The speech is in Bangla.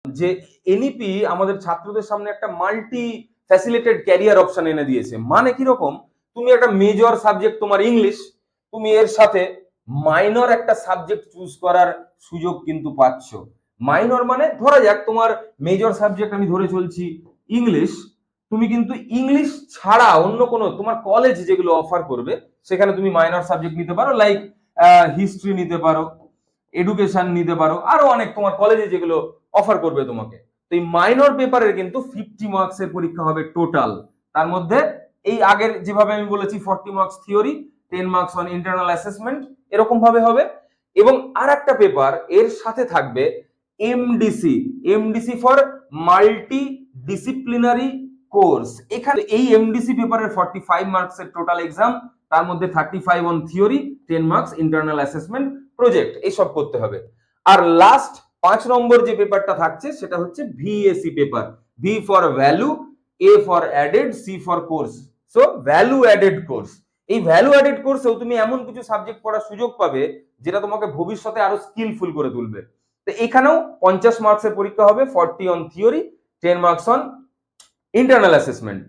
যে এনইপি আমাদের ছাত্রদের সামনে একটা মাল্টি ফ্যাসিলিটেড ক্যারিয়ার অপশন এনে দিয়েছে। মানে কিরকম, তুমি একটা মেজর সাবজেক্ট তোমার ইংলিশ, তুমি এর সাথে মাইনর একটা সাবজেক্ট চুজ করার সুযোগ কিন্তু পাচ্ছ। মাইনর মানে ধরা যাক তোমার মেজর সাবজেক্ট আমি ধরে চলছি ইংলিশ, তুমি কিন্তু ইংলিশ ছাড়া অন্য কোনো তোমার কলেজ যেগুলো অফার করবে সেখানে তুমি মাইনর সাবজেক্ট নিতে পারো, লাইক হিস্ট্রি নিতে পারো, এডুকেশন নিতে পারো, আরো অনেক তোমার কলেজে যেগুলো অফার করবে তোমাকে। তো এই মাইনর পেপারের কিন্তু 50 মার্কসের পরীক্ষা হবে টোটাল। তার মধ্যে এই আগের যেভাবে আমি বলেছি 40 marks theory, 10 marks on internal assessment, এরকম ভাবে হবে। এবং আর একটা পেপার এর সাথে থাকবে MDC, MDC for multi disciplinary course. এখানে এই এমডিসি পেপারের 45 মার্কসের টোটাল এক্সাম, তার মধ্যে 35 on theory, 10 marks internal assessment, project, এইসব করতে হবে। আর লাস্ট 5 নম্বর যে পেপারটা থাকছে সেটা হচ্ছে VAC paper, V for value, A for added, C for course. So value added course. এই ভ্যালু অ্যাডেড কোর্সেও তুমি এমন কিছু সাবজেক্ট পড়ার সুযোগ পাবে যেটা তোমাকে ভবিষ্যতে আরো স্কিলফুল করে তুলবে। তো এখানেও 50 মার্কসের পরীক্ষা হবে, 40 on theory, 10 marks on internal assessment.